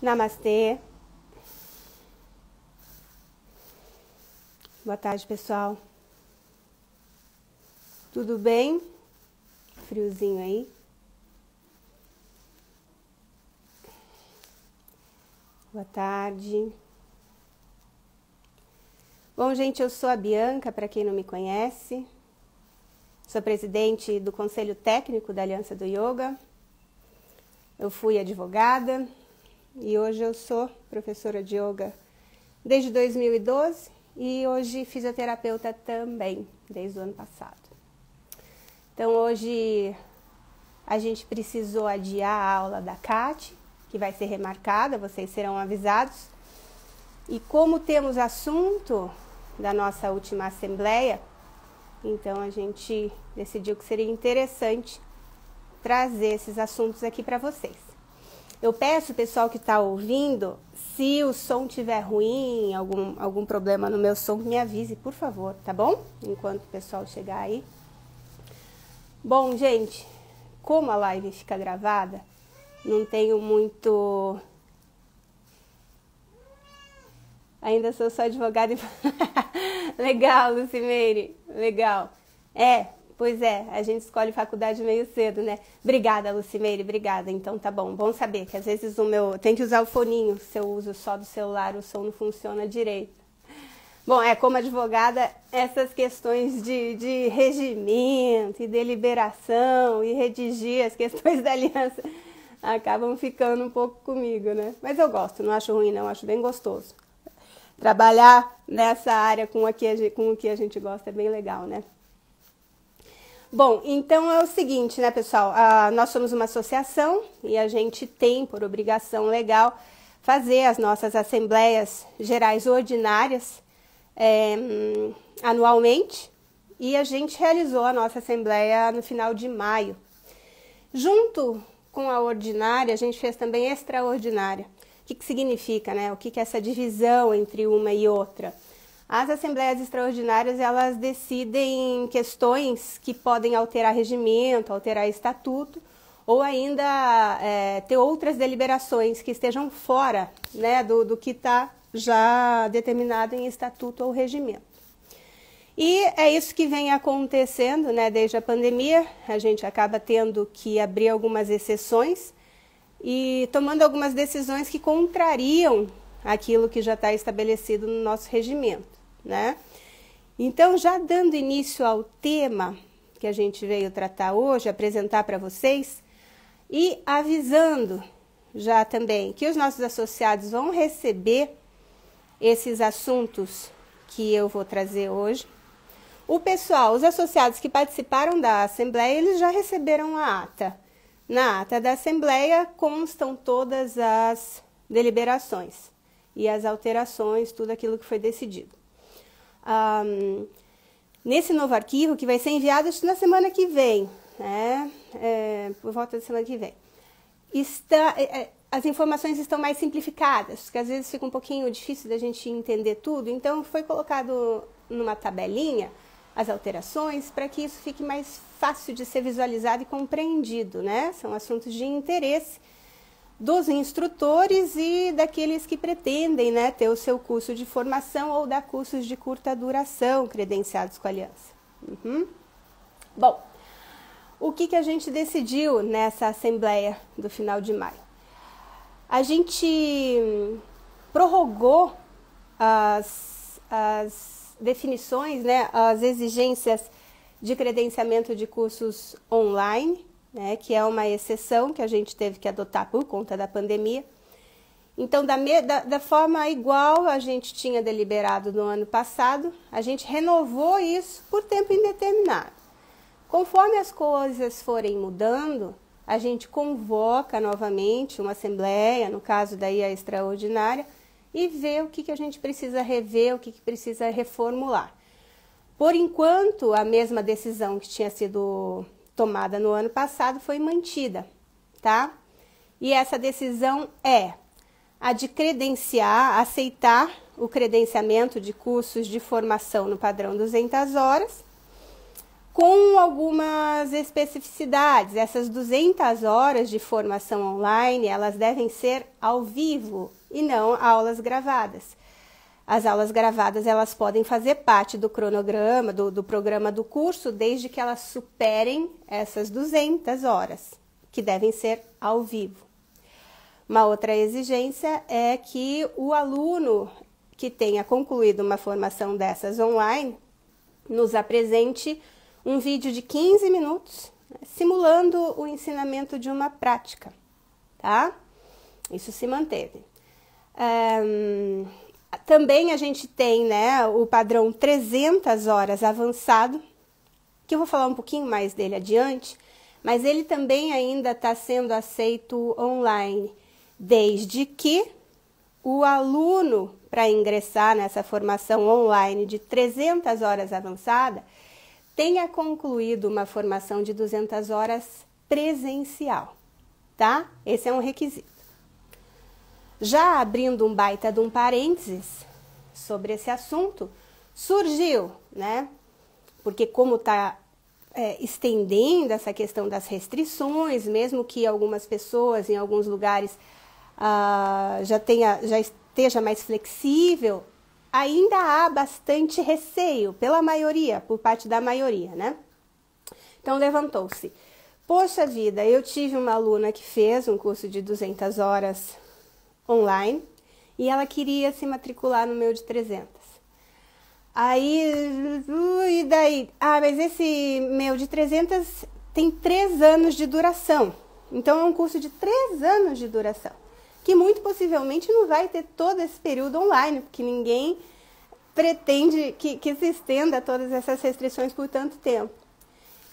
Namastê. Boa tarde, pessoal. Tudo bem? Friozinho aí? Boa tarde. Bom, gente, eu sou a Bianca, para quem não me conhece. Sou presidente do Conselho Técnico da Aliança do Yoga. Eu fui advogada e hoje eu sou professora de yoga desde 2012 e hoje fisioterapeuta também, desde o ano passado. Então hoje a gente precisou adiar a aula da Kati, que vai ser remarcada, vocês serão avisados. E como temos assunto da nossa última assembleia, então a gente decidiu que seria interessante trazer esses assuntos aqui para vocês. Eu peço, pessoal que está ouvindo, se o som estiver ruim, algum problema no meu som, me avise, por favor, tá bom? Enquanto o pessoal chegar aí. Bom, gente, como a live fica gravada, não tenho muito... Ainda sou só advogada e... Legal, Lucimeire, legal. Pois é, a gente escolhe faculdade meio cedo, né? Obrigada, Lucimeire, obrigada. Então tá bom, bom saber que às vezes tem que usar o foninho, se eu uso só do celular, o som não funciona direito. Bom, como advogada, essas questões de regimento e deliberação e redigir as questões da aliança acabam ficando um pouco comigo, né? Mas eu gosto, não acho ruim não, acho bem gostoso. Trabalhar nessa área com o que a gente gosta é bem legal, né? Bom, então é o seguinte, né, pessoal? Nós somos uma associação e a gente tem por obrigação legal fazer as nossas assembleias gerais ordinárias anualmente e a gente realizou a nossa assembleia no final de maio. Junto com a ordinária, a gente fez também extraordinária. O que significa, né? O que é essa divisão entre uma e outra? As assembleias extraordinárias, elas decidem questões que podem alterar regimento, alterar estatuto, ou ainda ter outras deliberações que estejam fora, né, do que está já determinado em estatuto ou regimento. E é isso que vem acontecendo, né, desde a pandemia. A gente acaba tendo que abrir algumas exceções e tomando algumas decisões que contrariam aquilo que já está estabelecido no nosso regimento, né? Então, já dando início ao tema que a gente veio tratar hoje, apresentar para vocês, e avisando já também que os nossos associados vão receber esses assuntos que eu vou trazer hoje. O pessoal, os associados que participaram da Assembleia, eles já receberam a ata. Na ata da Assembleia constam todas as deliberações e as alterações, tudo aquilo que foi decidido. Nesse novo arquivo, que vai ser enviado na semana que vem, né? Por volta da semana que vem, as informações estão mais simplificadas, porque às vezes fica um pouquinho difícil da gente entender tudo, então foi colocado numa tabelinha as alterações para que isso fique mais fácil de ser visualizado e compreendido, né? São assuntos de interesse dos instrutores e daqueles que pretendem, né, ter o seu curso de formação ou dar cursos de curta duração credenciados com a Aliança. Bom, o que a gente decidiu nessa assembleia do final de maio? A gente prorrogou as definições, né, as exigências de credenciamento de cursos online, né, que é uma exceção que a gente teve que adotar por conta da pandemia. Então, da forma igual a gente tinha deliberado no ano passado, a gente renovou isso por tempo indeterminado. Conforme as coisas forem mudando, a gente convoca novamente uma assembleia, no caso daí a extraordinária, e vê o que a gente precisa rever, o que precisa reformular. Por enquanto, a mesma decisão que tinha sido tomada no ano passado foi mantida, tá? E essa decisão é a de aceitar o credenciamento de cursos de formação no padrão 200 horas, com algumas especificidades. Essas 200 horas de formação online, elas devem ser ao vivo e não aulas gravadas. As aulas gravadas, elas podem fazer parte do cronograma, do programa do curso, desde que elas superem essas 200 horas, que devem ser ao vivo. Uma outra exigência é que o aluno que tenha concluído uma formação dessas online nos apresente um vídeo de 15 minutos, simulando o ensinamento de uma prática, tá? Isso se manteve. Também a gente tem, né, o padrão 300 horas avançado, que eu vou falar um pouquinho mais dele adiante, mas ele também ainda está sendo aceito online, desde que o aluno, para ingressar nessa formação online de 300 horas avançada, tenha concluído uma formação de 200 horas presencial, tá? Esse é um requisito. Já abrindo um baita de um parênteses sobre esse assunto, surgiu, né? Porque como está estendendo essa questão das restrições, mesmo que algumas pessoas em alguns lugares já esteja mais flexível, ainda há bastante receio pela maioria, por parte da maioria, né? Então levantou-se. Poxa vida, eu tive uma aluna que fez um curso de 200 horas online e ela queria se matricular no meu de 300. Aí, e daí? Mas esse meu de 300 tem 3 anos de duração. Então é um curso de 3 anos de duração, que muito possivelmente não vai ter todo esse período online, porque ninguém pretende que se estenda todas essas restrições por tanto tempo.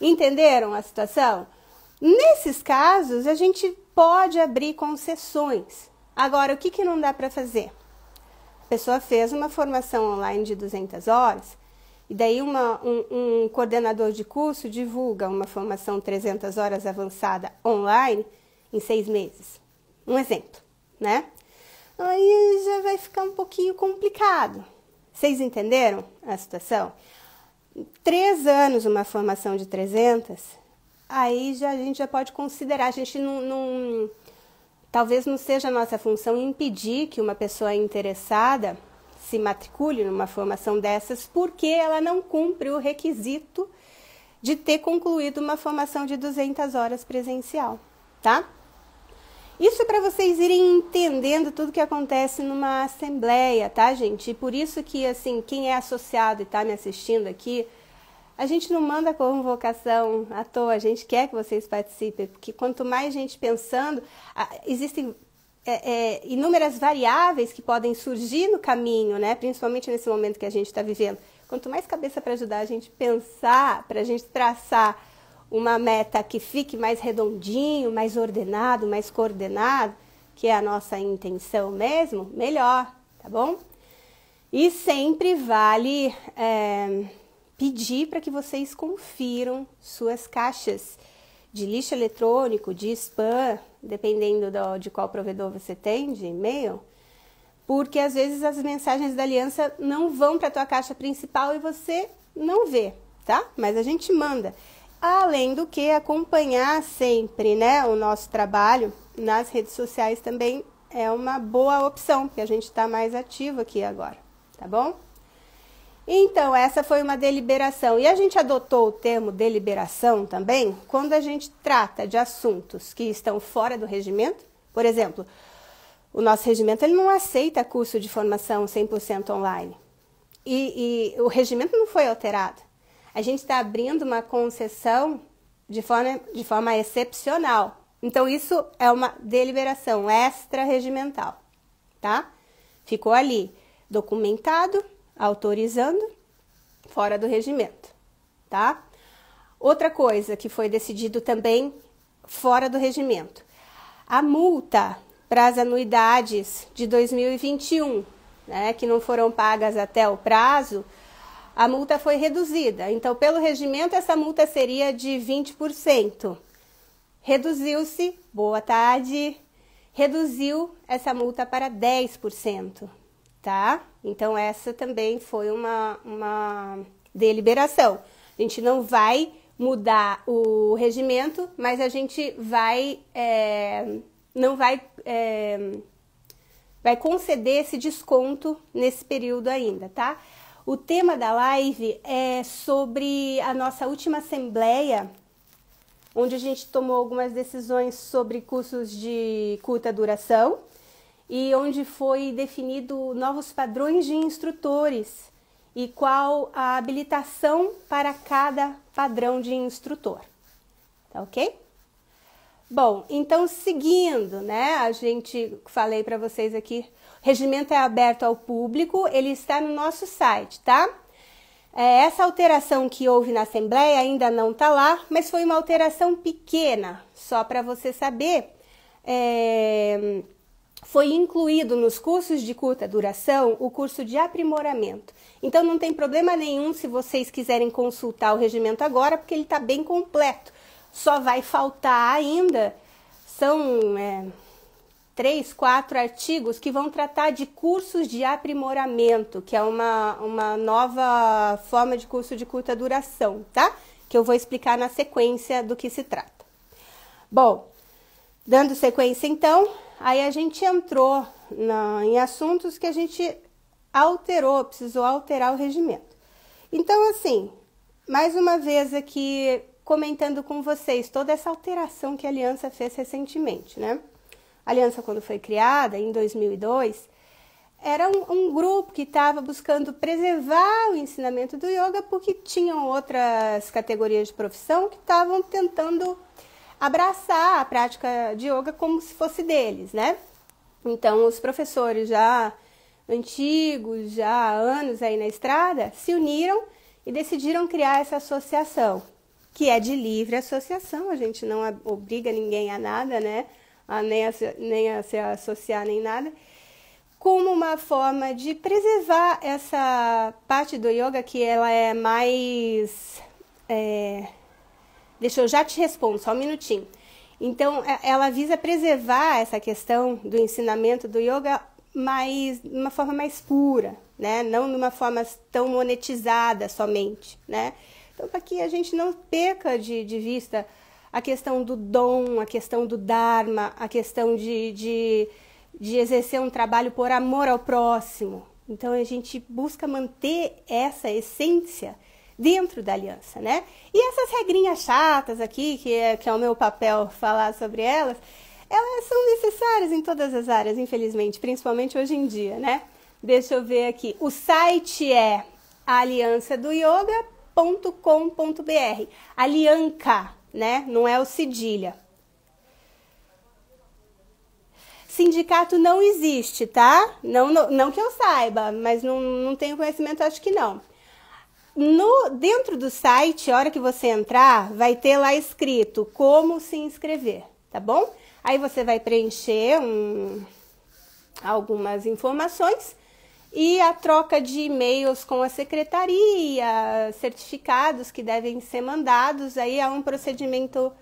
Entenderam a situação? Nesses casos, a gente pode abrir concessões. Agora, o que não dá para fazer? A pessoa fez uma formação online de 200 horas, e daí um coordenador de curso divulga uma formação 300 horas avançada online em 6 meses. Um exemplo, né? Aí já vai ficar um pouquinho complicado. Vocês entenderam a situação? 3 anos uma formação de 300, aí a gente já pode considerar, a gente talvez não seja a nossa função impedir que uma pessoa interessada se matricule numa formação dessas, porque ela não cumpre o requisito de ter concluído uma formação de 200 horas presencial, tá? Isso é para vocês irem entendendo tudo que acontece numa assembleia, tá, gente? E por isso que, assim, quem é associado e está me assistindo aqui, a gente não manda convocação à toa, a gente quer que vocês participem, porque quanto mais gente pensando, existem inúmeras variáveis que podem surgir no caminho, né? Principalmente nesse momento que a gente está vivendo. Quanto mais cabeça para ajudar a gente pensar, para a gente traçar uma meta que fique mais redondinho, mais ordenado, mais coordenado, que é a nossa intenção mesmo, melhor, tá bom? E sempre vale pedir para que vocês confiram suas caixas de lixo eletrônico, de spam, dependendo de qual provedor você tem, de e-mail, porque às vezes as mensagens da aliança não vão para a tua caixa principal e você não vê, tá? Mas a gente manda. Além do que acompanhar sempre, né, o nosso trabalho nas redes sociais também é uma boa opção, porque a gente está mais ativo aqui agora, tá bom? Então, essa foi uma deliberação. E a gente adotou o termo deliberação também quando a gente trata de assuntos que estão fora do regimento. Por exemplo, o nosso regimento ele não aceita curso de formação 100% online. E o regimento não foi alterado. A gente está abrindo uma concessão de forma excepcional. Então, isso é uma deliberação extra-regimental, tá? Ficou ali documentado, autorizando, fora do regimento, tá? Outra coisa que foi decidido também fora do regimento. A multa para as anuidades de 2021, né, que não foram pagas até o prazo, a multa foi reduzida. Então, pelo regimento, essa multa seria de 20%. Reduziu-se, boa tarde, reduziu essa multa para 10%, tá? Então, essa também foi uma deliberação. A gente não vai mudar o regimento, mas a gente vai vai conceder esse desconto nesse período ainda, tá? O tema da live é sobre a nossa última assembleia, onde a gente tomou algumas decisões sobre cursos de curta duração e onde foi definido novos padrões de instrutores e qual a habilitação para cada padrão de instrutor, tá ok? Bom, então seguindo, né, falei para vocês aqui, o regimento é aberto ao público, ele está no nosso site, tá? Essa alteração que houve na Assembleia ainda não está lá, mas foi uma alteração pequena, só para você saber, foi incluído nos cursos de curta duração o curso de aprimoramento. Então não tem problema nenhum se vocês quiserem consultar o regimento agora, porque ele está bem completo. Só vai faltar ainda, são 3, 4 artigos que vão tratar de cursos de aprimoramento, que é uma nova forma de curso de curta duração, tá? Que eu vou explicar na sequência do que se trata. Bom, dando sequência então, aí a gente entrou em assuntos que a gente precisou alterar o regimento. Então, assim, mais uma vez aqui comentando com vocês toda essa alteração que a Aliança fez recentemente, né? A Aliança, quando foi criada, em 2002, era um grupo que estava buscando preservar o ensinamento do yoga porque tinham outras categorias de profissão que estavam tentando abraçar a prática de yoga como se fosse deles, né? Então, os professores já antigos, já há anos aí na estrada, se uniram e decidiram criar essa associação, que é de livre associação, a gente não obriga ninguém a nada, né? Nem a se associar, nem nada, como uma forma de preservar essa parte do yoga que ela é mais... Deixa eu já te respondo, só um minutinho. Então, ela visa preservar essa questão do ensinamento do yoga de uma forma mais pura, né? Não de uma forma tão monetizada somente, né? Então, para que a gente não perca de vista a questão do dom, a questão do dharma, a questão de exercer um trabalho por amor ao próximo. Então, a gente busca manter essa essência dentro da aliança, né? E essas regrinhas chatas aqui, que é o meu papel falar sobre elas são necessárias em todas as áreas, infelizmente, principalmente hoje em dia, né? Deixa eu ver aqui. O site é aliançadoyoga.com.br. Alianca, né? Não é o cedilha. Sindicato não existe, tá? Não que eu saiba, mas não tenho conhecimento, acho que não. Dentro do site, a hora que você entrar, vai ter lá escrito como se inscrever, tá bom? Aí você vai preencher algumas informações e a troca de e-mails com a secretaria, certificados que devem ser mandados, aí há um procedimento,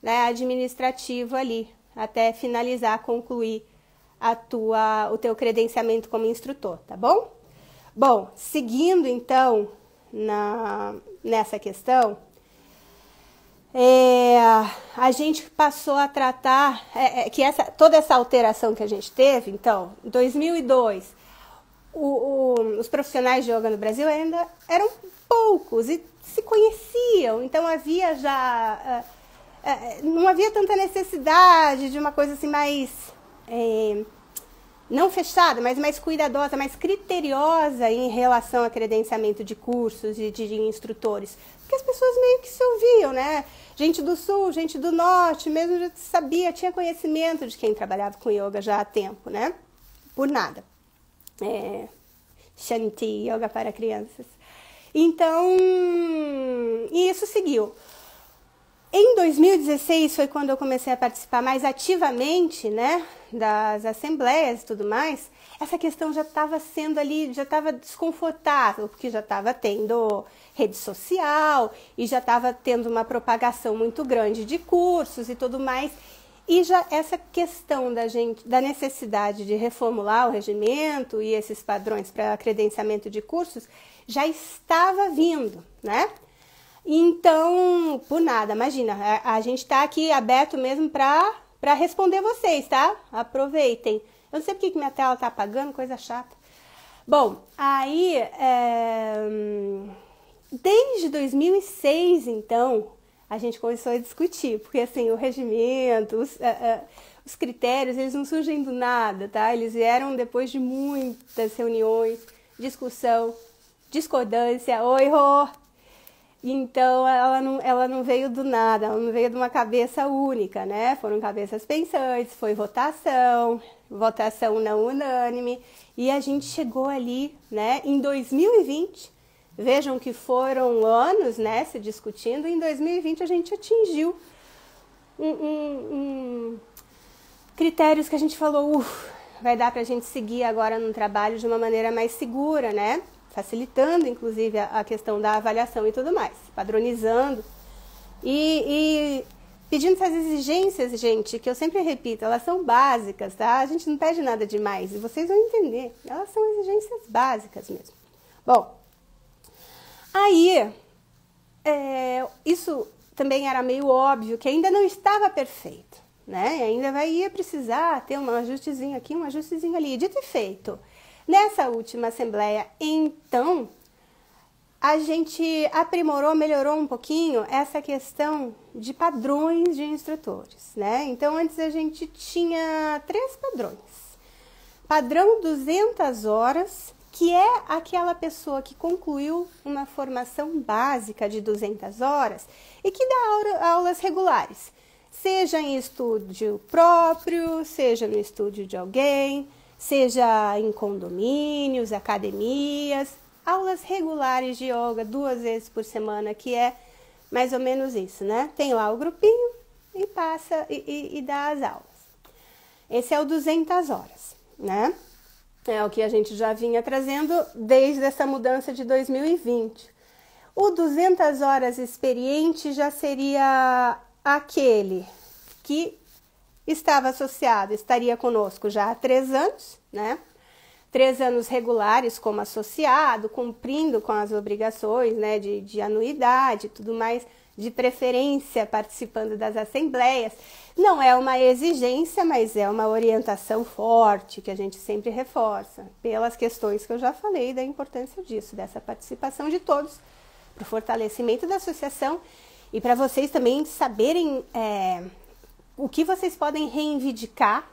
né, administrativo ali, até finalizar, concluir o teu credenciamento como instrutor, tá bom? Bom, seguindo então nessa questão, a gente passou a tratar que toda essa alteração que a gente teve, então, em 2002, os profissionais de yoga no Brasil ainda eram poucos e se conheciam, então não havia tanta necessidade de uma coisa assim mais, não fechada, mas mais cuidadosa, mais criteriosa em relação a credenciamento de cursos e de instrutores, porque as pessoas meio que se ouviam, né? Gente do Sul, gente do Norte, mesmo já sabia, tinha conhecimento de quem trabalhava com yoga já há tempo, né? Por nada. Shanti, yoga para crianças. Então, isso seguiu. Em 2016 foi quando eu comecei a participar mais ativamente, né, das assembleias e tudo mais. Essa questão já estava sendo ali, já estava desconfortável, porque já estava tendo rede social e já estava tendo uma propagação muito grande de cursos e tudo mais. E já essa questão da necessidade de reformular o regimento e esses padrões para credenciamento de cursos já estava vindo, né? Então, por nada, imagina, a gente está aqui aberto mesmo para responder vocês, tá? Aproveitem. Eu não sei porque que minha tela tá apagando, coisa chata. Bom, aí, desde 2006, então, a gente começou a discutir, porque assim, o regimento, os critérios, eles não surgem do nada, tá? Eles vieram depois de muitas reuniões, discussão, discordância, oi, Rô! Então, ela não veio do nada, ela não veio de uma cabeça única, né? Foram cabeças pensantes, foi votação não unânime, e a gente chegou ali, né, em 2020, vejam que foram anos, né, se discutindo, e em 2020 a gente atingiu critérios que a gente falou, vai dar pra gente seguir agora no trabalho de uma maneira mais segura, né? Facilitando, inclusive, a questão da avaliação e tudo mais, padronizando e pedindo essas exigências, gente, que eu sempre repito, elas são básicas, tá? A gente não pede nada demais e vocês vão entender, elas são exigências básicas mesmo. Bom, aí, isso também era meio óbvio que ainda não estava perfeito, né? E ainda ia precisar ter um ajustezinho aqui, um ajustezinho ali, dito e feito. Nessa última assembleia, então, a gente aprimorou, melhorou um pouquinho essa questão de padrões de instrutores, né? Então, antes a gente tinha 3 padrões. Padrão 200 horas, que é aquela pessoa que concluiu uma formação básica de 200 horas e que dá aulas regulares, seja em estúdio próprio, seja no estúdio de alguém, seja em condomínios, academias, aulas regulares de yoga 2 vezes por semana, que é mais ou menos isso, né? Tem lá o grupinho e passa e dá as aulas. Esse é o 200 horas, né? É o que a gente já vinha trazendo desde essa mudança de 2020. O 200 horas experiente já seria aquele que estava associado, estaria conosco já há 3 anos, né? 3 anos regulares como associado, cumprindo com as obrigações, né, de anuidade e tudo mais, de preferência participando das assembleias. Não é uma exigência, mas é uma orientação forte que a gente sempre reforça, pelas questões que eu já falei da importância disso, dessa participação de todos, para o fortalecimento da associação e para vocês também saberem o que vocês podem reivindicar,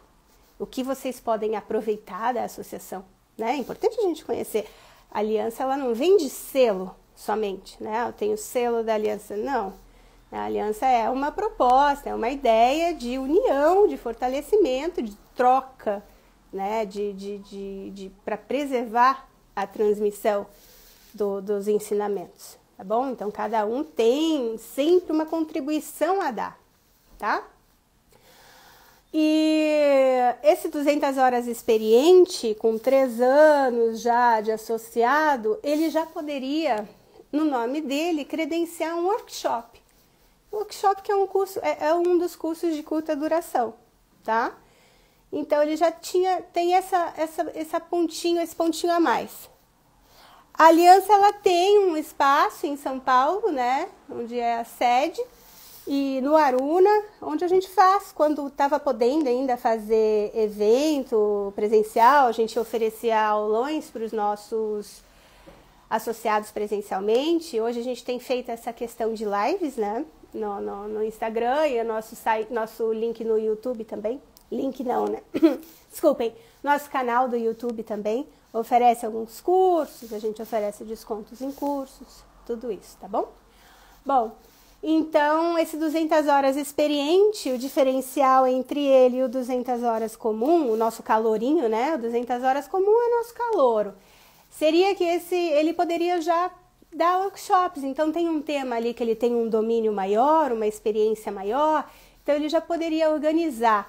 o que vocês podem aproveitar da associação, né? É importante a gente conhecer. A aliança, ela não vem de selo somente, né? Eu tenho o selo da aliança, não. A aliança é uma proposta, é uma ideia de união, de fortalecimento, de troca, né? Para preservar a transmissão dos ensinamentos, tá bom? Então, cada um tem sempre uma contribuição a dar, tá? E esse 200 horas experiente, com 3 anos já de associado, ele já poderia, no nome dele, credenciar um workshop. O workshop que é um curso, é um dos cursos de curta duração, tá? Então ele já tem esse pontinho a mais. A aliança, ela tem um espaço em São Paulo, né, onde é a sede, e no Aruna, onde a gente faz, quando estava podendo ainda fazer evento presencial, a gente oferecia aulões para os nossos associados presencialmente. Hoje a gente tem feito essa questão de lives, né, no Instagram e o nosso link no YouTube também. Link não, né? Desculpem, nosso canal do YouTube também oferece alguns cursos, a gente oferece descontos em cursos, tudo isso, tá bom? Bom, então, esse 200 horas experiente, o diferencial entre ele e o 200 horas comum, o nosso calorinho, né? O 200 horas comum é nosso calouro. Seria que ele poderia já dar workshops. Então, tem um tema ali que ele tem um domínio maior, uma experiência maior. Então, ele já poderia organizar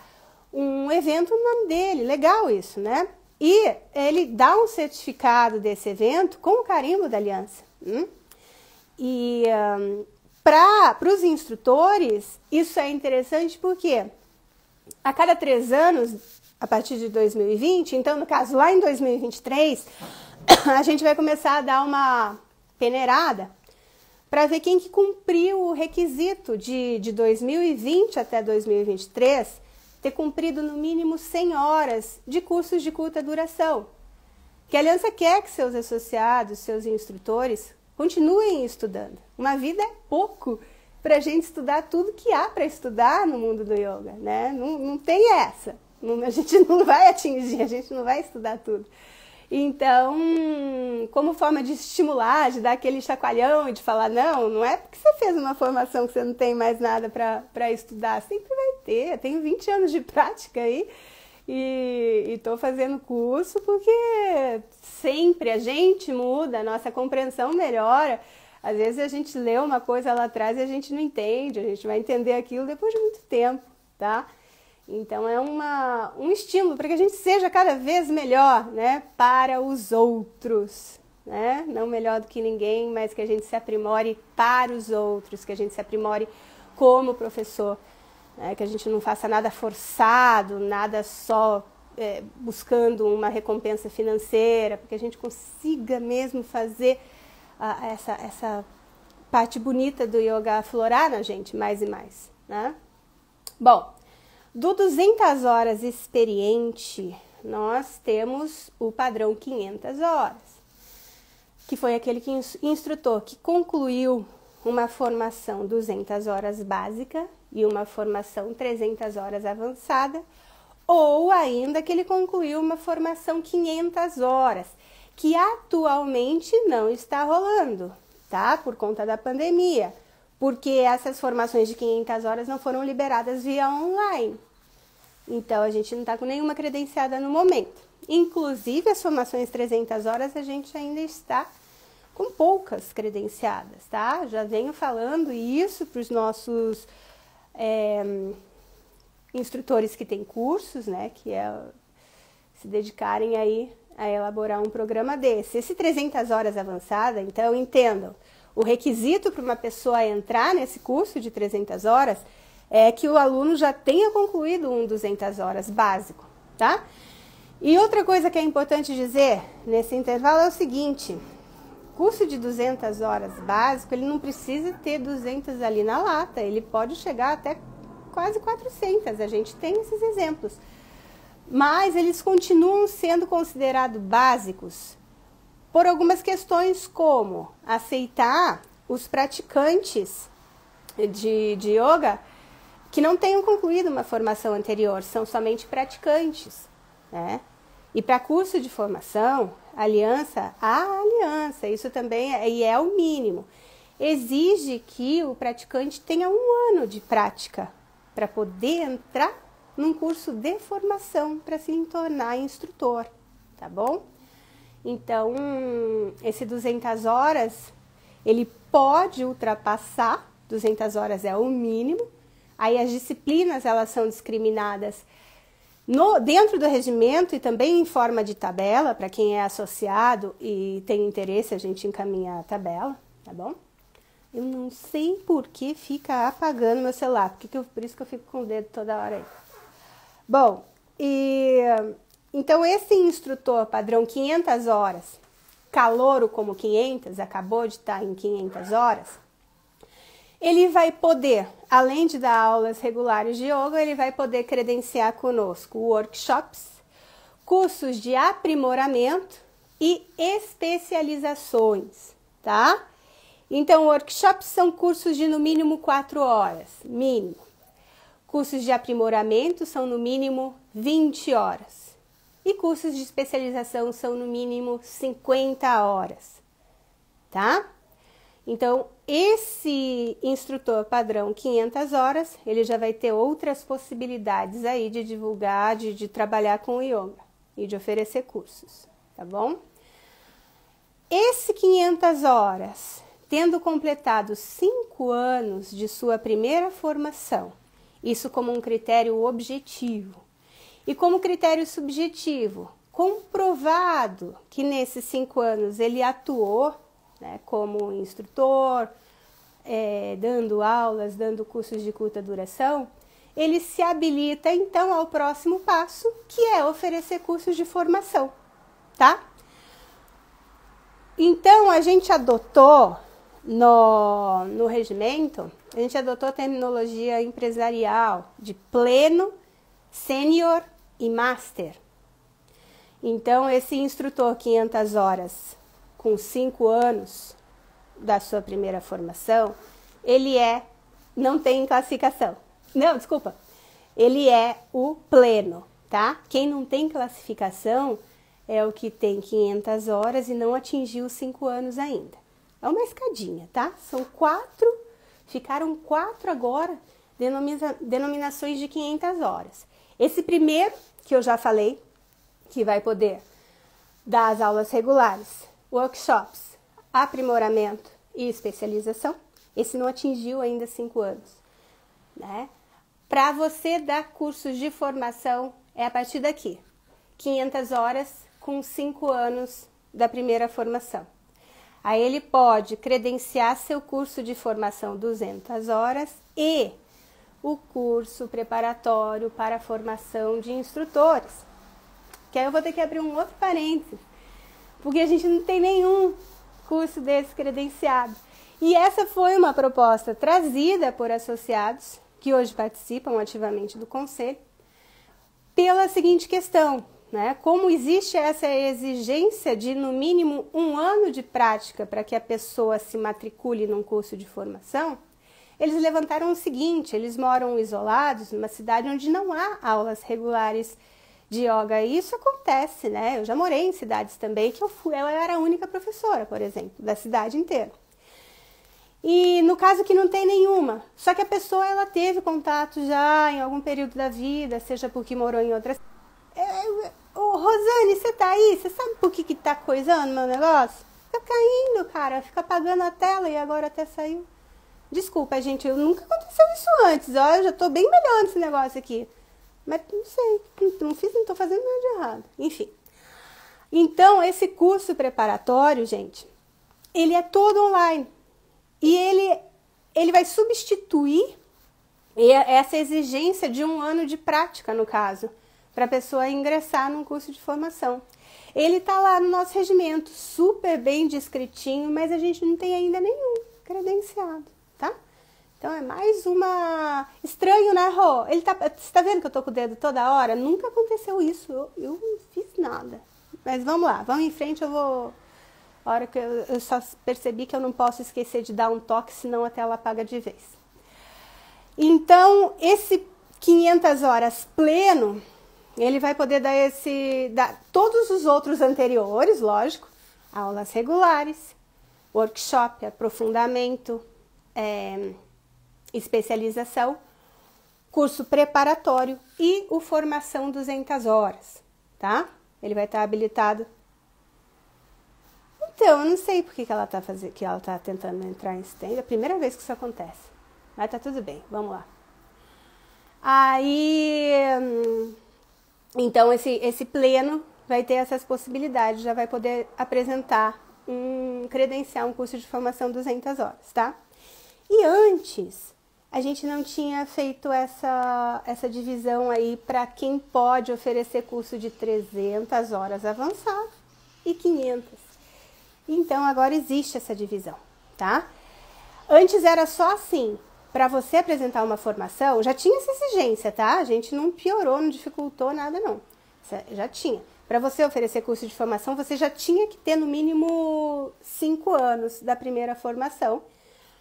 um evento no nome dele. Legal isso, né? E ele dá um certificado desse evento com o carimbo da aliança. E para os instrutores, isso é interessante porque a cada 3 anos, a partir de 2020, então no caso lá em 2023, a gente vai começar a dar uma peneirada para ver quem que cumpriu o requisito de 2020 até 2023 ter cumprido no mínimo 100 horas de cursos de curta duração. Que a Aliança quer que seus associados, seus instrutores, continuem estudando. Uma vida é pouco para a gente estudar tudo que há para estudar no mundo do yoga, né? Não tem essa. A gente não vai atingir, a gente não vai estudar tudo. Então, como forma de estimular, de dar aquele chacoalhão e de falar, não é porque você fez uma formação que você não tem mais nada para estudar, sempre vai ter. Eu tenho 20 anos de prática aí e estou fazendo curso porque sempre a gente muda, a nossa compreensão melhora. Às vezes a gente lê uma coisa lá atrás e a gente não entende, a gente vai entender aquilo depois de muito tempo, tá? Então é um estímulo para que a gente seja cada vez melhor, né, para os outros, né? Não melhor do que ninguém, mas que a gente se aprimore para os outros, que a gente se aprimore como professor, né? Que a gente não faça nada forçado, nada só buscando uma recompensa financeira, para que a gente consiga mesmo fazer essa parte bonita do yoga aflorar na gente mais e mais, né? Bom, do 200 horas experiente, nós temos o padrão 500 horas, que foi aquele instrutor que concluiu uma formação 200 horas básica e uma formação 300 horas avançada, ou ainda que ele concluiu uma formação 500 horas, que atualmente não está rolando, tá? Por conta da pandemia. Porque essas formações de 500 horas não foram liberadas via online. Então, a gente não está com nenhuma credenciada no momento. Inclusive, as formações 300 horas, a gente ainda está com poucas credenciadas, tá? Já venho falando isso para os nossos instrutores que têm cursos, né? Que se dedicarem aí a elaborar um programa desse. Esse 300 horas avançada, então, entendam. O requisito para uma pessoa entrar nesse curso de 300 horas é que o aluno já tenha concluído um 200 horas básico, tá? E outra coisa que é importante dizer nesse intervalo é o seguinte: curso de 200 horas básico, ele não precisa ter 200 ali na lata, ele pode chegar até quase 400, a gente tem esses exemplos. Mas eles continuam sendo considerados básicos por algumas questões, como aceitar os praticantes de yoga que não tenham concluído uma formação anterior, são somente praticantes, né? E para curso de formação, a aliança, isso também é o mínimo. Exige que o praticante tenha 1 ano de prática para poder entrar num curso de formação para se tornar instrutor, tá bom? Então, esse 200 horas, ele pode ultrapassar, 200 horas é o mínimo. Aí as disciplinas, elas são discriminadas dentro do regimento e também em forma de tabela, para quem é associado e tem interesse, a gente encaminha a tabela, tá bom? Eu não sei por que fica apagando meu celular, por isso que eu fico com o dedo toda hora aí. Bom, então esse instrutor padrão 500 horas, calouro como 500, acabou de estar em 500 horas, ele vai poder, além de dar aulas regulares de yoga, ele vai poder credenciar conosco workshops, cursos de aprimoramento e especializações, tá? Então, workshops são cursos de no mínimo 4 horas, mínimo. Cursos de aprimoramento são no mínimo 20 horas. E cursos de especialização são no mínimo 50 horas, tá? Então, esse instrutor padrão 500 horas, ele já vai ter outras possibilidades aí de divulgar, de trabalhar com o yoga e de oferecer cursos, tá bom? Esse 500 horas, tendo completado 5 anos de sua primeira formação, isso como um critério objetivo, e como critério subjetivo, comprovado que nesses 5 anos ele atuou, né, como instrutor, dando aulas, dando cursos de curta duração, ele se habilita então ao próximo passo, que é oferecer cursos de formação, tá? Então a gente adotou no regimento, a gente adotou a terminologia empresarial de pleno, sênior e master. Então, esse instrutor 500 horas com 5 anos da sua primeira formação, ele não tem classificação. Não, desculpa. Ele é o pleno, tá? Quem não tem classificação é o que tem 500 horas e não atingiu os 5 anos ainda. É uma escadinha, tá? São 4, ficaram 4 agora, denominações de 500 horas. Esse primeiro, que eu já falei, que vai poder dar as aulas regulares, workshops, aprimoramento e especialização, esse não atingiu ainda 5 anos, né? Para você dar cursos de formação, é a partir daqui, 500 horas com 5 anos da primeira formação. Aí ele pode credenciar seu curso de formação 200 horas e o curso preparatório para a formação de instrutores. Que aí eu vou ter que abrir um outro parênteses, porque a gente não tem nenhum curso desse credenciado. E essa foi uma proposta trazida por associados, que hoje participam ativamente do conselho, pela seguinte questão, né? Como existe essa exigência de, no mínimo, 1 ano de prática para que a pessoa se matricule num curso de formação, eles levantaram o seguinte: eles moram isolados numa cidade onde não há aulas regulares de yoga. E isso acontece, né? Eu já morei em cidades também que eu era a única professora, por exemplo, da cidade inteira. E no caso que não tem nenhuma, só que a pessoa ela teve contato já em algum período da vida, seja porque morou em outra... Ô, Rosane, você tá aí? Você sabe por que tá coisando meu negócio? Fica caindo, cara, fica apagando a tela e agora até saiu. Desculpa, gente, nunca aconteceu isso antes, ó, eu já tô bem melhor nesse negócio aqui. Mas não sei, não tô fazendo nada de errado. Enfim. Então, esse curso preparatório, gente, ele é todo online. E ele vai substituir essa exigência de 1 ano de prática, no caso, para a pessoa ingressar num curso de formação. Ele está lá no nosso regimento, super bem descritinho, mas a gente não tem ainda nenhum credenciado, tá? Então é mais uma... Estranho, né, Rô? Você tá vendo que eu tô com o dedo toda hora? Nunca aconteceu isso, eu não fiz nada. Mas vamos lá, vamos em frente, eu vou... A hora que eu só percebi que eu não posso esquecer de dar um toque, senão a tela apaga de vez. Então, esse 500 horas pleno, ele vai poder dar todos os outros anteriores, lógico, aulas regulares, workshop, aprofundamento, especialização, curso preparatório e o formação 200 horas, tá? Ele vai estar habilitado. Então, eu não sei por que ela tá tentando entrar em stand. É a primeira vez que isso acontece. Mas tá tudo bem, vamos lá. Aí, então esse pleno vai ter essas possibilidades, já vai poder apresentar credenciar um curso de formação 200 horas, tá? E antes, a gente não tinha feito essa divisão aí para quem pode oferecer curso de 300 horas avançado e 500. Então, agora existe essa divisão, tá? Antes era só assim, para você apresentar uma formação, já tinha essa exigência, tá? A gente não piorou, não dificultou nada, não. Já tinha. Para você oferecer curso de formação, você já tinha que ter no mínimo 5 anos da primeira formação,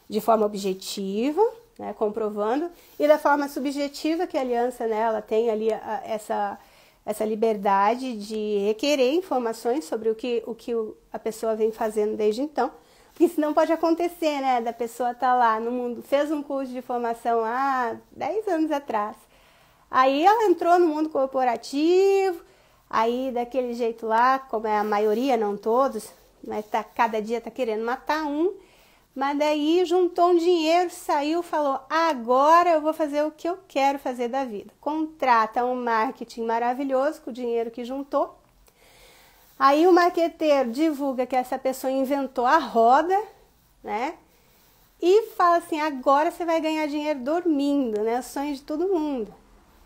de forma objetiva, né, comprovando, e da forma subjetiva, que a aliança, né, ela tem ali essa liberdade de requerer informações sobre o que a pessoa vem fazendo desde então, porque senão pode acontecer, né, da pessoa estar lá no mundo, fez um curso de formação há 10 anos atrás, aí ela entrou no mundo corporativo, aí daquele jeito lá, como é a maioria, não todos, mas cada dia tá querendo matar um, mas daí juntou um dinheiro, saiu, falou, agora eu vou fazer o que eu quero fazer da vida. Contrata um marketing maravilhoso com o dinheiro que juntou. Aí o marqueteiro divulga que essa pessoa inventou a roda, né? E fala assim, agora você vai ganhar dinheiro dormindo, né? O sonho de todo mundo.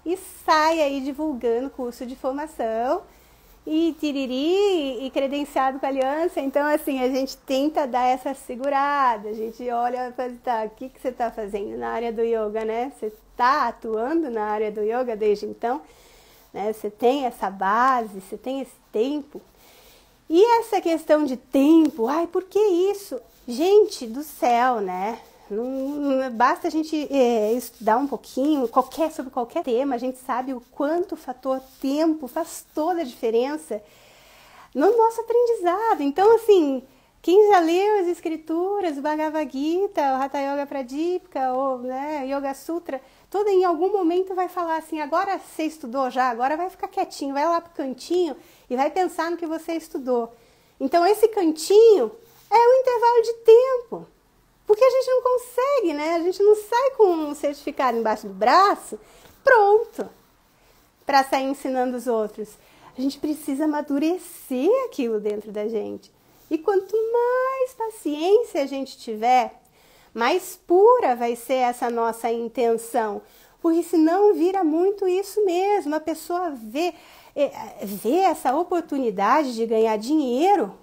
E sai aí divulgando curso de formação e tiriri, e credenciado com a aliança. Então, assim, a gente tenta dar essa segurada, a gente olha para tá, o que você está fazendo na área do yoga, né? Você está atuando na área do yoga desde então, né? Você tem essa base, você tem esse tempo. E essa questão de tempo, ai, por que isso? Gente do céu, né? Não basta a gente estudar um pouquinho sobre qualquer tema, a gente sabe o quanto o fator tempo faz toda a diferença no nosso aprendizado. Então, assim, quem já leu as escrituras, o Bhagavad Gita, o Hatha Yoga Pradipika, ou né, Yoga Sutra, todo em algum momento vai falar assim, agora você estudou já, agora vai ficar quietinho, vai lá pro cantinho e vai pensar no que você estudou. Então, esse cantinho é um intervalo de tempo. Porque a gente não consegue, né? A gente não sai com um certificado embaixo do braço, pronto, para sair ensinando os outros. A gente precisa amadurecer aquilo dentro da gente. E quanto mais paciência a gente tiver, mais pura vai ser essa nossa intenção. Porque senão vira muito isso mesmo. A pessoa vê essa oportunidade de ganhar dinheiro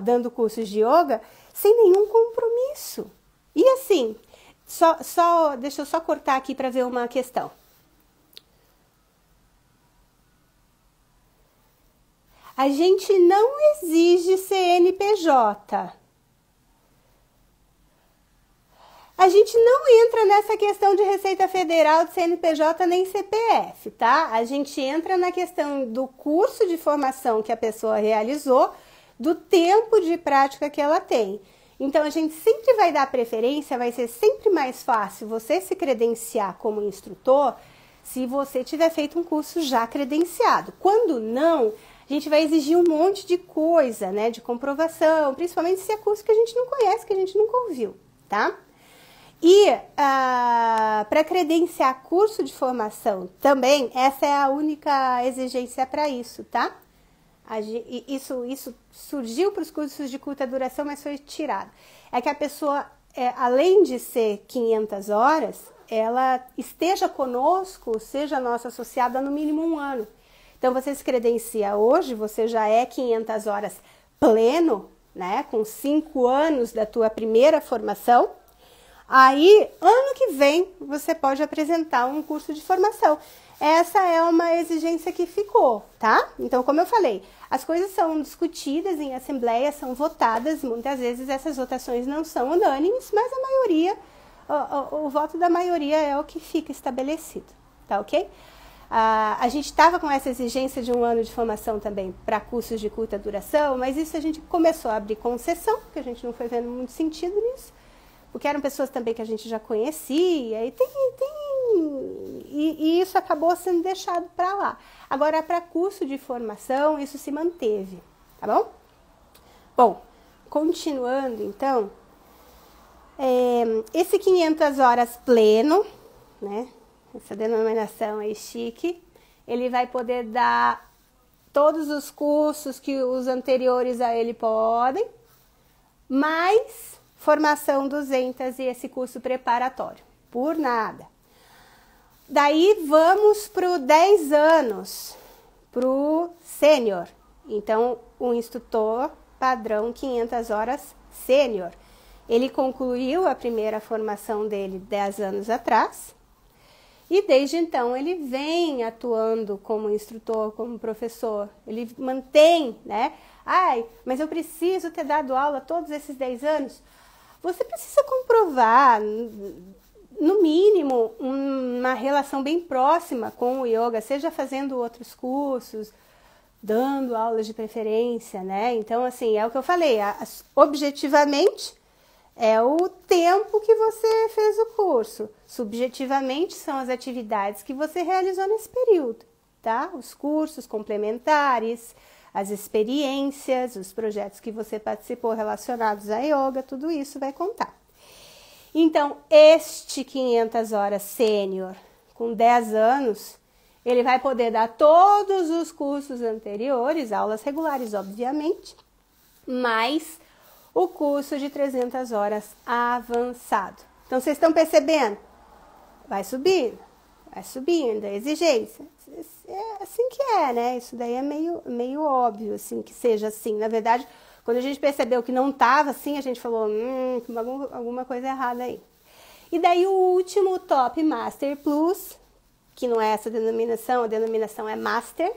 dando cursos de yoga sem nenhum compromisso. E assim, deixa eu só cortar aqui para ver uma questão. A gente não exige CNPJ. A gente não entra nessa questão de Receita Federal, de CNPJ nem CPF, tá? A gente entra na questão do curso de formação que a pessoa realizou, do tempo de prática que ela tem. Então, a gente sempre vai dar preferência, vai ser sempre mais fácil você se credenciar como instrutor se você tiver feito um curso já credenciado. Quando não, a gente vai exigir um monte de coisa, né, de comprovação, principalmente se é curso que a gente não conhece, que a gente nunca ouviu, tá? E para credenciar curso de formação também, essa é a única exigência para isso, tá? Isso surgiu para os cursos de curta duração, mas foi tirado. É que a pessoa, além de ser 500 horas, ela esteja conosco, seja nossa associada no mínimo 1 ano. Então, você se credencia hoje, você já é 500 horas pleno, né? Com 5 anos da tua primeira formação. Aí, ano que vem, você pode apresentar um curso de formação. Essa é uma exigência que ficou, tá? Então, como eu falei, as coisas são discutidas em assembleia, são votadas, muitas vezes essas votações não são unânimes, mas a maioria, o voto da maioria é o que fica estabelecido, tá ok? A gente estava com essa exigência de 1 ano de formação também para cursos de curta duração, mas isso a gente começou a abrir concessão, porque a gente não foi vendo muito sentido nisso, porque eram pessoas também que a gente já conhecia, e isso acabou sendo deixado para lá. Agora, para curso de formação, isso se manteve, tá bom? Bom, continuando então, esse 500 horas pleno, né, essa denominação aí chique, ele vai poder dar todos os cursos que os anteriores a ele podem, mais formação 200 e esse curso preparatório, por nada. Daí vamos para o 10 anos, para o sênior. Então, o instrutor padrão 500 horas sênior. Ele concluiu a primeira formação dele 10 anos atrás e desde então ele vem atuando como instrutor, como professor. Ele mantém, né? Ai, mas eu preciso ter dado aula todos esses 10 anos. Você precisa comprovar, no mínimo, uma relação bem próxima com o yoga, seja fazendo outros cursos, dando aulas de preferência, né? Então, assim, é o que eu falei, objetivamente é o tempo que você fez o curso, subjetivamente são as atividades que você realizou nesse período, tá? Os cursos complementares, as experiências, os projetos que você participou relacionados a yoga, tudo isso vai contar. Então, este 500 horas sênior, com 10 anos, ele vai poder dar todos os cursos anteriores, aulas regulares, obviamente, mais o curso de 300 horas avançado. Então, vocês estão percebendo? Vai subindo. vai subindo, a exigência. É assim que é, né? Isso daí é meio óbvio, assim, que seja assim. Na verdade, quando a gente percebeu que não estava assim, a gente falou, alguma coisa errada aí. E daí o último, Top Master Plus, que não é essa denominação, a denominação é Master,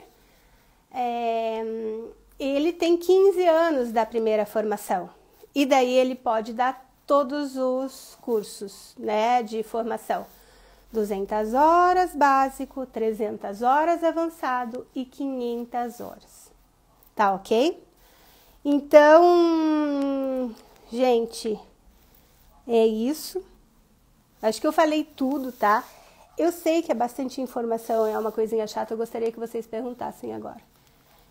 ele tem 15 anos da primeira formação. E daí ele pode dar todos os cursos, né, de formação. 200 horas básico, 300 horas avançado e 500 horas. Tá ok? Então, gente, é isso. Acho que eu falei tudo, tá? Eu sei que é bastante informação, é uma coisinha chata, eu gostaria que vocês perguntassem agora.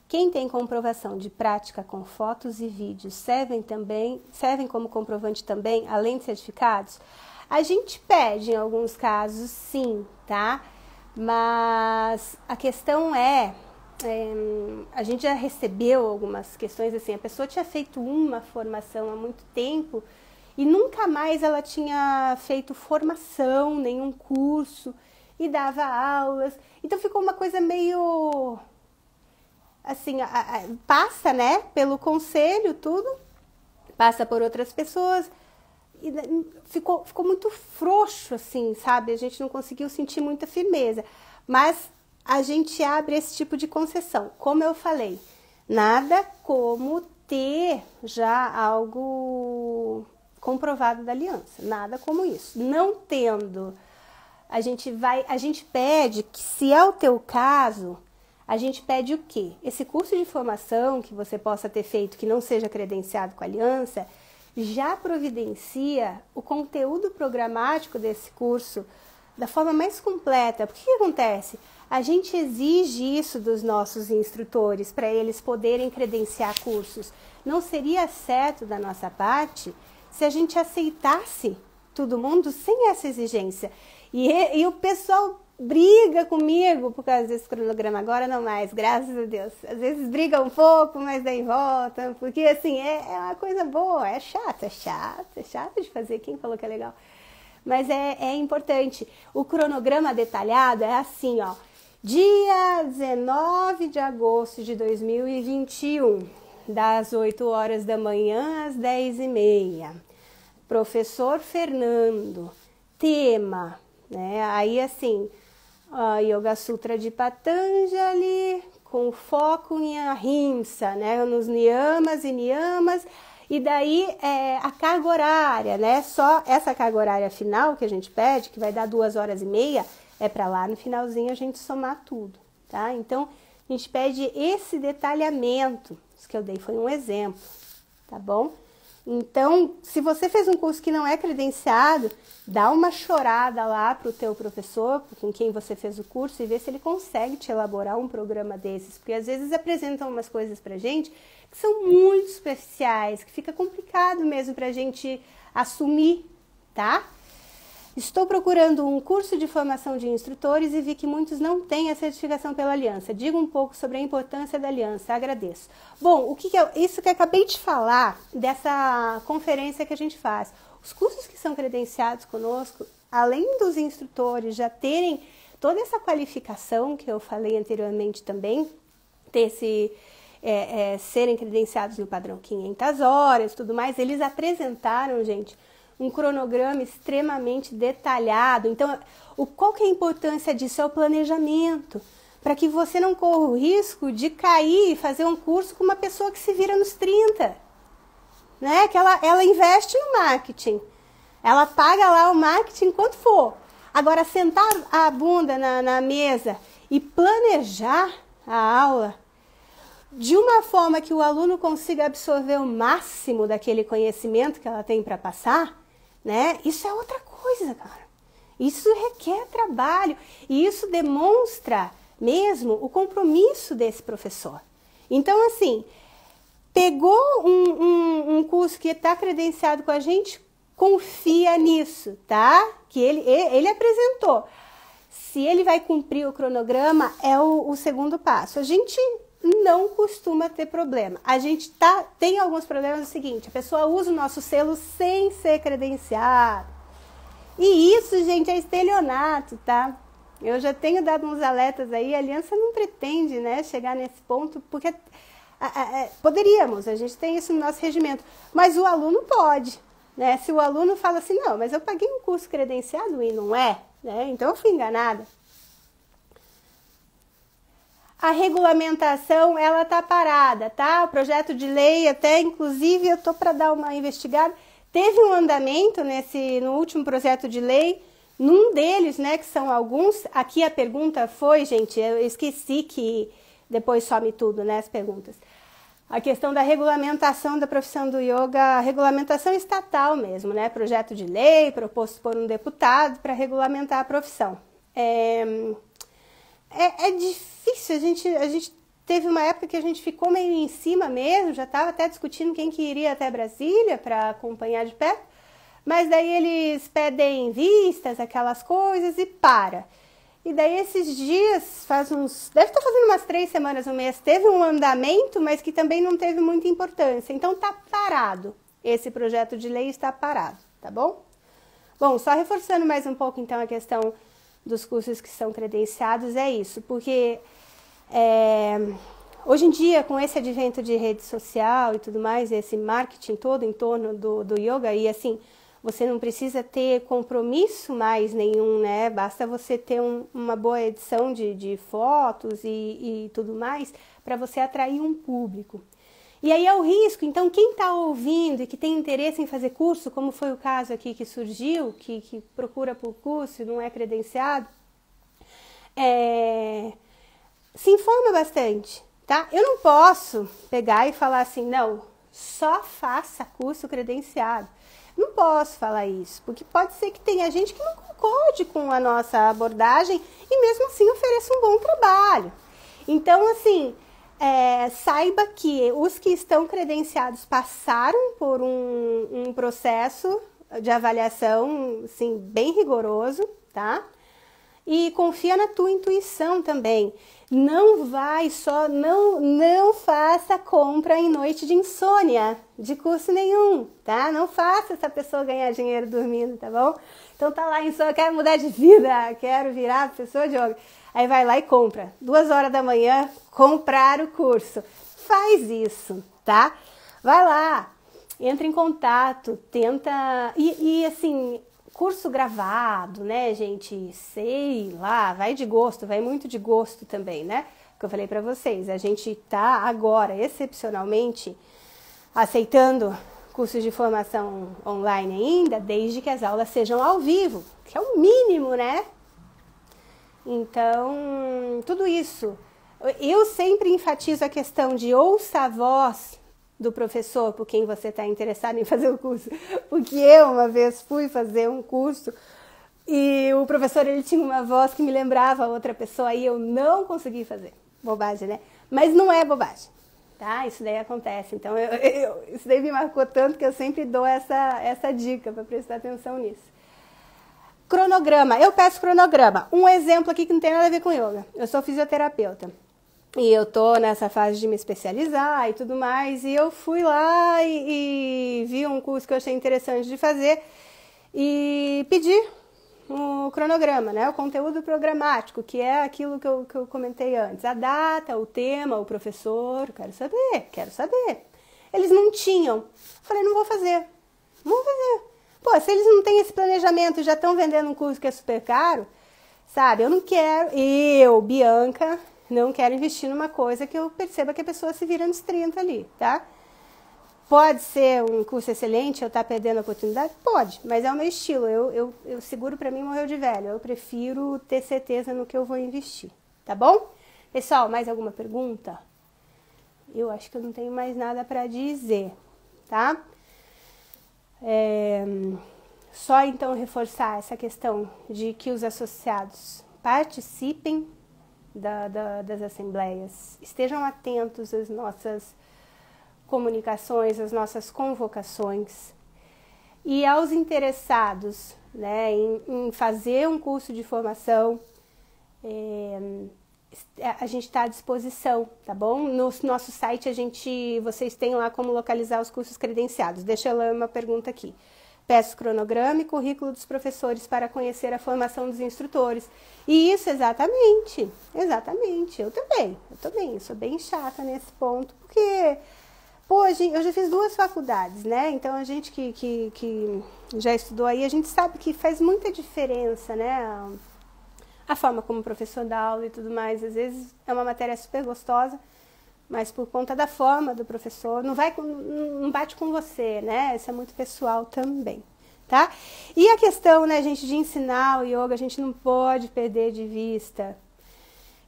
Quem tem comprovação de prática com fotos e vídeos servem como comprovante também, além de certificados? A gente pede em alguns casos, sim, tá? Mas a questão a gente já recebeu algumas questões assim, a pessoa tinha feito uma formação há muito tempo e nunca mais ela tinha feito formação, nenhum curso, e dava aulas. Então ficou uma coisa meio assim, passa, né, pelo conselho, tudo, passa por outras pessoas, e ficou muito frouxo, assim, sabe? A gente não conseguiu sentir muita firmeza. Mas a gente abre esse tipo de concessão. Como eu falei, nada como ter já algo comprovado da aliança. Nada como isso. Não tendo, a gente pede que, se é o teu caso, a gente pede o quê? Esse curso de formação que você possa ter feito, que não seja credenciado com a aliança, já providencia o conteúdo programático desse curso da forma mais completa. Porque o que acontece? A gente exige isso dos nossos instrutores para eles poderem credenciar cursos. Não seria certo da nossa parte se a gente aceitasse todo mundo sem essa exigência. E o pessoal briga comigo por causa desse cronograma, agora não mais, graças a Deus. Às vezes briga um pouco, mas daí volta, porque assim, é uma coisa boa, é chato de fazer, quem falou que é legal? Mas é importante. O cronograma detalhado é assim, ó, dia 19 de agosto de 2021, das 8 horas da manhã às 10h30. Professor Fernando, tema, né, aí assim, Yoga Sutra de Patanjali, com foco em ahimsa, né, nos niyamas e niyamas, e daí a carga horária, né, só essa carga horária final que a gente pede, que vai dar 2h30, é para lá no finalzinho a gente somar tudo, tá? Então, a gente pede esse detalhamento, isso que eu dei foi um exemplo, tá bom? Então, se você fez um curso que não é credenciado, dá uma chorada lá para o teu professor, com quem você fez o curso, e vê se ele consegue te elaborar um programa desses. Porque às vezes apresentam umas coisas pra gente que são muito superficiais, que fica complicado mesmo pra gente assumir, tá? Estou procurando um curso de formação de instrutores e vi que muitos não têm a certificação pela aliança. Diga um pouco sobre a importância da aliança, agradeço. Bom, o que é isso que eu acabei de falar dessa conferência que a gente faz? Os cursos que são credenciados conosco, além dos instrutores já terem toda essa qualificação que eu falei anteriormente também, serem credenciados no padrão 500 horas e tudo mais, eles apresentaram, gente, um cronograma extremamente detalhado. Então, qual que é a importância disso? É o planejamento, para que você não corra o risco de cair e fazer um curso com uma pessoa que se vira nos 30, né? Que ela investe no marketing, ela paga lá o marketing quanto for. Agora, sentar a bunda na mesa e planejar a aula de uma forma que o aluno consiga absorver o máximo daquele conhecimento que ela tem para passar, né? Isso é outra coisa, cara. Isso requer trabalho e isso demonstra mesmo o compromisso desse professor. Então, assim, pegou um curso que está credenciado com a gente, confia nisso, tá? Que ele apresentou. Se ele vai cumprir o cronograma, é o segundo passo. A gente não costuma ter problema. A gente tem alguns problemas, é o seguinte, a pessoa usa o nosso selo sem ser credenciado. E isso, gente, é estelionato, tá? Eu já tenho dado uns alertas aí, a aliança não pretende, né, chegar nesse ponto, porque poderíamos, a gente tem isso no nosso regimento, mas o aluno pode, né? Se o aluno fala assim, não, mas eu paguei um curso credenciado e não é, né? Então eu fui enganada. A regulamentação, ela tá parada, tá? O projeto de lei, até inclusive eu tô para dar uma investigada, teve um andamento no último projeto de lei, num deles, né, que são alguns, aqui a pergunta foi, gente, eu esqueci que depois some tudo, né, as perguntas. A questão da regulamentação da profissão do yoga, regulamentação estatal mesmo, né, projeto de lei proposto por um deputado para regulamentar a profissão. É difícil, a gente teve uma época que a gente ficou meio em cima mesmo, já estava até discutindo quem que iria até Brasília para acompanhar de perto, mas daí eles pedem vistas, aquelas coisas e para. E daí esses dias, deve estar fazendo umas 3 semanas, um mês, teve um andamento, mas que também não teve muita importância. Então está parado, esse projeto de lei está parado, tá bom? Bom, só reforçando mais um pouco então a questão dos cursos que são credenciados, é isso, porque hoje em dia, com esse advento de rede social e tudo mais, esse marketing todo em torno do yoga, e assim, você não precisa ter compromisso mais nenhum, né? Basta você ter uma boa edição de fotos e tudo mais para você atrair um público. E aí é o risco, então quem está ouvindo e que tem interesse em fazer curso, como foi o caso aqui que surgiu, que procura por curso e não é credenciado, se informa bastante, tá? Eu não posso pegar e falar assim, não, só faça curso credenciado. Não posso falar isso, porque pode ser que tenha gente que não concorde com a nossa abordagem e mesmo assim ofereça um bom trabalho. Então, assim, saiba que os que estão credenciados passaram por um processo de avaliação, assim, bem rigoroso, tá? E confia na tua intuição também. Não faça compra em noite de insônia, de curso nenhum, tá? Não faça essa pessoa ganhar dinheiro dormindo, tá bom? Então tá lá em insônia, quero mudar de vida, quero virar pessoa de yoga. Aí vai lá e compra. 2 horas da manhã, comprar o curso. Faz isso, tá? Vai lá, entra em contato, tenta... E assim... Curso gravado, né, gente? Sei lá, vai de gosto, vai muito de gosto também, né? Que eu falei pra vocês, a gente tá agora, excepcionalmente, aceitando cursos de formação online ainda, desde que as aulas sejam ao vivo, que é o mínimo, né? Então, tudo isso. Eu sempre enfatizo a questão de ouça a voz do professor por quem você está interessado em fazer o curso, porque eu uma vez fui fazer um curso e o professor ele tinha uma voz que me lembrava outra pessoa e eu não consegui fazer. Bobagem, né? Mas não é bobagem, tá? Isso daí acontece. Então isso daí me marcou tanto que eu sempre dou essa dica para prestar atenção nisso. Cronograma, eu peço cronograma. Um exemplo aqui que não tem nada a ver com yoga. Eu sou fisioterapeuta. E eu tô nessa fase de me especializar e tudo mais, e eu fui lá e vi um curso que eu achei interessante de fazer e pedi o cronograma, né? O conteúdo programático, que é aquilo que eu comentei antes. A data, o tema, o professor, quero saber. Eles não tinham. Falei, não vou fazer. Pô, se eles não têm esse planejamento e já estão vendendo um curso que é super caro, sabe? Eu não quero, Bianca... Não quero investir numa coisa que eu perceba que a pessoa se vira nos 30 ali, tá? Pode ser um curso excelente, eu estar perdendo a oportunidade? Pode, mas é o meu estilo. Eu seguro para mim morreu de velho. Eu prefiro ter certeza no que eu vou investir, tá bom? Pessoal, mais alguma pergunta? Eu acho que eu não tenho mais nada para dizer, tá? Só então reforçar essa questão de que os associados participem das assembleias, estejam atentos às nossas comunicações, às nossas convocações e aos interessados, né, em fazer um curso de formação, a gente está à disposição, tá bom? No nosso site vocês têm lá como localizar os cursos credenciados. Deixa eu ler uma pergunta aqui. Peço cronograma e currículo dos professores para conhecer a formação dos instrutores. E isso, exatamente, eu também, eu sou bem chata nesse ponto, porque, pô, eu já fiz 2 faculdades, né? Então, a gente que já estudou aí, a gente sabe que faz muita diferença, né? A forma como o professor dá aula e tudo mais. Às vezes é uma matéria super gostosa, mas por conta da forma do professor, não bate com você, né? Isso é muito pessoal também, tá? E a questão, né, gente, de ensinar o yoga, a gente não pode perder de vista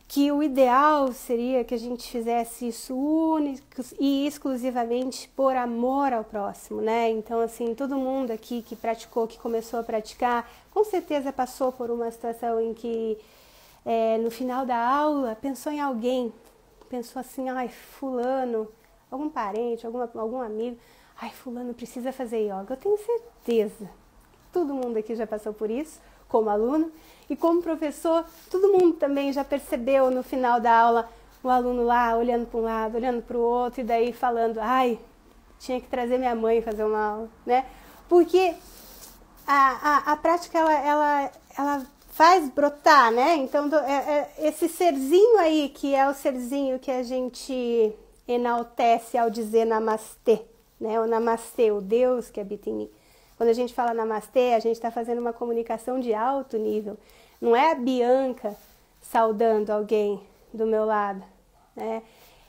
que o ideal seria que a gente fizesse isso único e exclusivamente por amor ao próximo, né? Então, assim, todo mundo aqui que praticou, que começou a praticar, com certeza passou por uma situação em que no final da aula pensou em alguém, pensou assim, ai, fulano, algum parente, algum amigo, ai, fulano precisa fazer yoga. Eu tenho certeza, todo mundo aqui já passou por isso, como aluno, e como professor, todo mundo também já percebeu no final da aula, o aluno lá, olhando para um lado, olhando para o outro, e daí falando, ai, tinha que trazer minha mãe fazer uma aula, né? Porque a prática, ela faz brotar, né? Então, esse serzinho aí, que é o serzinho que a gente enaltece ao dizer namastê, né? O namastê, o Deus que habita em mim. Quando a gente fala namastê, a gente está fazendo uma comunicação de alto nível. Não é a Bianca saudando alguém do meu lado, né?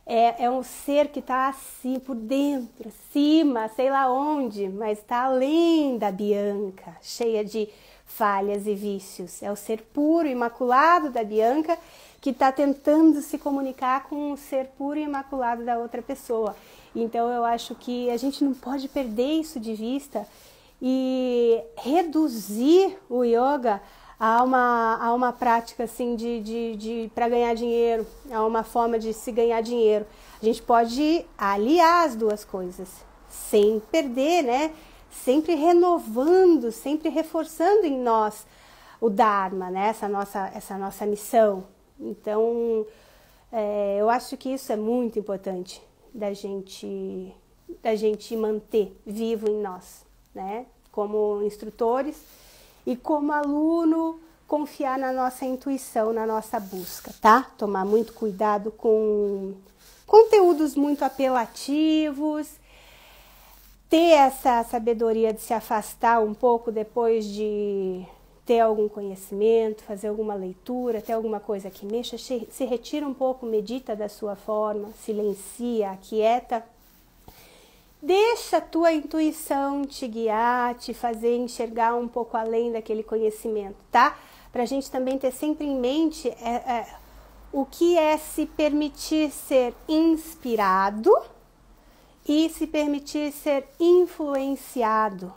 É um ser que está assim, por dentro, acima, sei lá onde, mas está além da Bianca, cheia de falhas e vícios. É o ser puro, imaculado da Bianca, que está tentando se comunicar com o ser puro e imaculado da outra pessoa. Então eu acho que a gente não pode perder isso de vista e reduzir o yoga a uma prática assim para ganhar dinheiro, a uma forma de se ganhar dinheiro. A gente pode aliar as duas coisas, sem perder, né? Sempre renovando, sempre reforçando em nós o Dharma, né? Essa nossa missão. Então, eu acho que isso é muito importante da gente manter vivo em nós, né? Como instrutores e como aluno, confiar na nossa intuição, na nossa busca, tá? Tomar muito cuidado com conteúdos muito apelativos, ter essa sabedoria de se afastar um pouco depois de ter algum conhecimento, fazer alguma leitura, ter alguma coisa que mexa, se retira um pouco, medita da sua forma, silencia, aquieta. Deixa a tua intuição te guiar, te fazer enxergar um pouco além daquele conhecimento, tá? Pra gente também ter sempre em mente o que é se permitir ser inspirado e se permitir ser influenciado.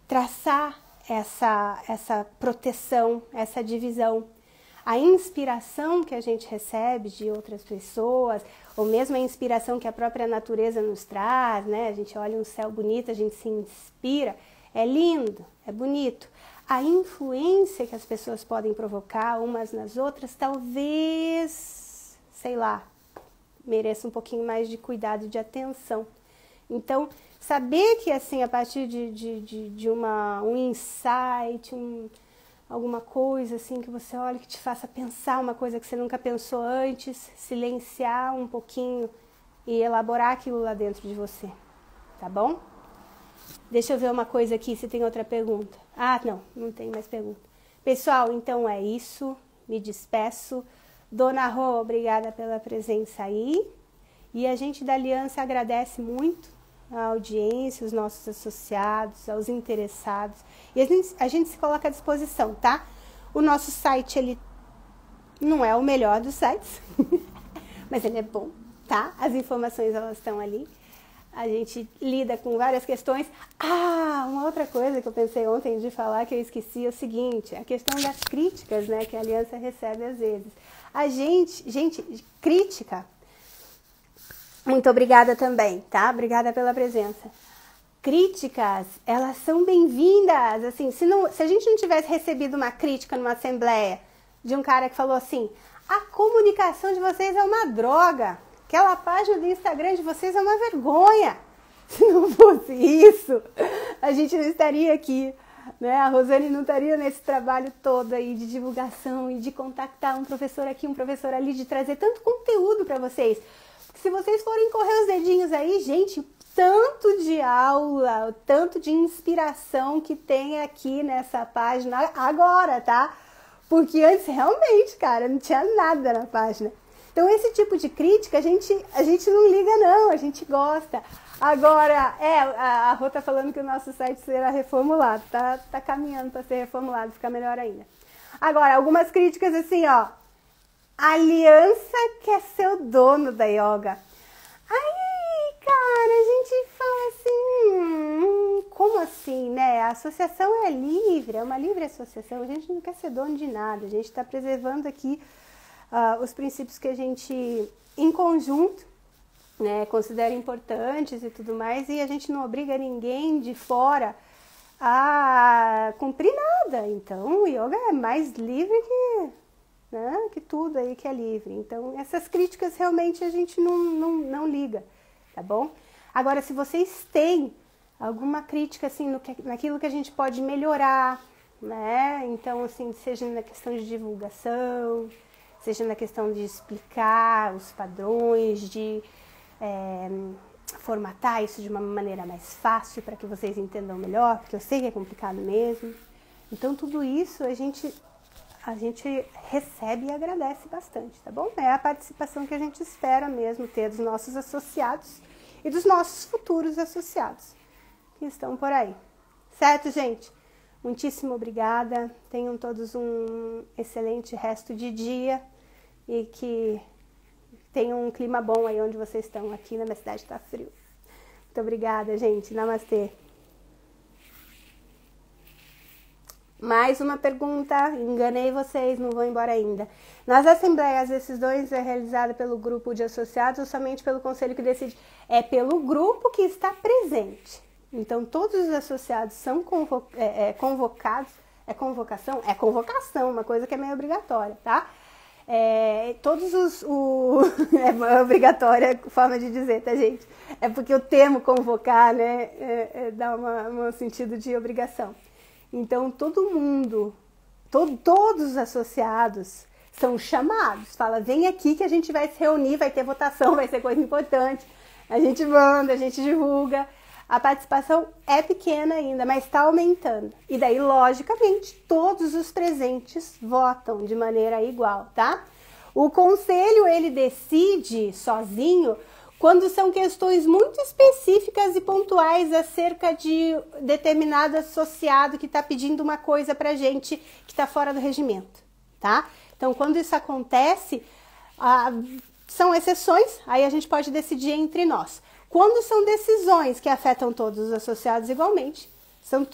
Traçar essa proteção, essa divisão. A inspiração que a gente recebe de outras pessoas, ou mesmo a inspiração que a própria natureza nos traz, né? A gente olha um céu bonito, a gente se inspira, é lindo, é bonito. A influência que as pessoas podem provocar umas nas outras, talvez, sei lá, mereça um pouquinho mais de cuidado e de atenção. Então, saber que assim, a partir de um insight, alguma coisa assim que você olha que te faça pensar uma coisa que você nunca pensou antes, silenciar um pouquinho e elaborar aquilo lá dentro de você, tá bom? Deixa eu ver uma coisa aqui, se tem outra pergunta. Ah, não tem mais pergunta. Pessoal, então é isso, me despeço. Dona Rô, obrigada pela presença aí. E a gente da Aliança agradece muito a audiência, os nossos associados, aos interessados. E a gente se coloca à disposição, tá? O nosso site, ele não é o melhor dos sites, mas ele é bom, tá? As informações, elas estão ali. A gente lida com várias questões. Ah, uma outra coisa que eu pensei ontem de falar que eu esqueci é o seguinte, a questão das críticas, né, que a Aliança recebe às vezes. A gente, crítica, muito obrigada também, tá? Obrigada pela presença. Críticas, elas são bem-vindas, assim, se a gente não tivesse recebido uma crítica numa assembleia de um cara que falou assim, a comunicação de vocês é uma droga, aquela página do Instagram de vocês é uma vergonha, Se não fosse isso, a gente não estaria aqui, né? A Rosane não estaria nesse trabalho todo aí de divulgação e de contactar um professor aqui, um professor ali, de trazer tanto conteúdo para vocês. Se vocês forem correr os dedinhos aí, gente, tanto de aula, tanto de inspiração que tem aqui nessa página agora, tá? Porque antes, realmente, cara, não tinha nada na página. Então, esse tipo de crítica, a gente não liga, não, a gente gosta. Agora, a Rô tá falando que o nosso site será reformulado, tá caminhando para ser reformulado, ficar melhor ainda. Agora, algumas críticas assim, ó. Aliança quer ser o dono da yoga. Aí, cara, a gente fala assim, como assim, né? A associação é livre, é uma livre associação, a gente não quer ser dono de nada, a gente está preservando aqui os princípios que a gente, em conjunto, né, considera importantes e tudo mais, e a gente não obriga ninguém de fora a cumprir nada. Então, o yoga é mais livre que tudo aí que é livre. Então, essas críticas realmente a gente não liga, tá bom? Agora, se vocês têm alguma crítica, assim, naquilo que a gente pode melhorar, né? Então, assim, seja na questão de divulgação, seja na questão de explicar os padrões, de formatar isso de uma maneira mais fácil para que vocês entendam melhor, porque eu sei que é complicado mesmo. Então, tudo isso a gente recebe e agradece bastante, tá bom? É a participação que a gente espera mesmo ter dos nossos associados e dos nossos futuros associados que estão por aí. Certo, gente? Muitíssimo obrigada. Tenham todos um excelente resto de dia e que tenham um clima bom aí onde vocês estão. Aqui na minha cidade está frio. Muito obrigada, gente. Namastê. Mais uma pergunta, enganei vocês, não vou embora ainda. Nas assembleias, esses dois é realizada pelo grupo de associados ou somente pelo conselho que decide? É pelo grupo que está presente. Então, todos os associados são convocados. É convocação? É convocação, uma coisa que é meio obrigatória, tá? Todos é obrigatória a forma de dizer, tá, gente? É porque o termo convocar, né, dá um sentido de obrigação. Então, todo mundo, todos os associados são chamados. Fala, vem aqui que a gente vai se reunir, vai ter votação, vai ser coisa importante. A gente manda, a gente divulga. A participação é pequena ainda, mas está aumentando. E daí, logicamente, todos os presentes votam de maneira igual, tá? O conselho, ele decide sozinho quando são questões muito específicas e pontuais acerca de determinado associado que está pedindo uma coisa pra gente que está fora do regimento, tá? Então, quando isso acontece, são exceções, aí a gente pode decidir entre nós. Quando são decisões que afetam todos os associados igualmente, são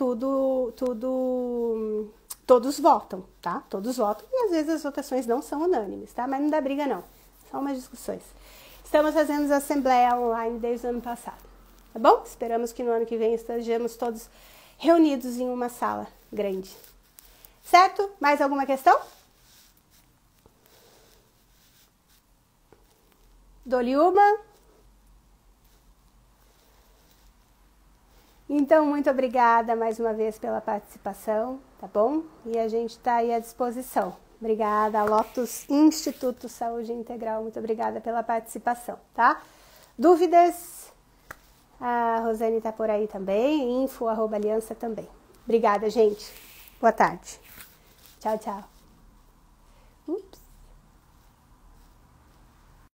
todos votam, tá? Todos votam e às vezes as votações não são unânimes, tá? Mas não dá briga não, são umas discussões. Estamos fazendo assembleia online desde o ano passado, tá bom? Esperamos que no ano que vem estejamos todos reunidos em uma sala grande. Certo? Mais alguma questão? Dou-lhe uma. Então, muito obrigada mais uma vez pela participação, tá bom? E a gente está aí à disposição. Obrigada, Lotus Instituto Saúde Integral, muito obrigada pela participação, tá? Dúvidas? A Rosane está por aí também, info@aliança também. Obrigada, gente. Boa tarde. Tchau, tchau. Ups.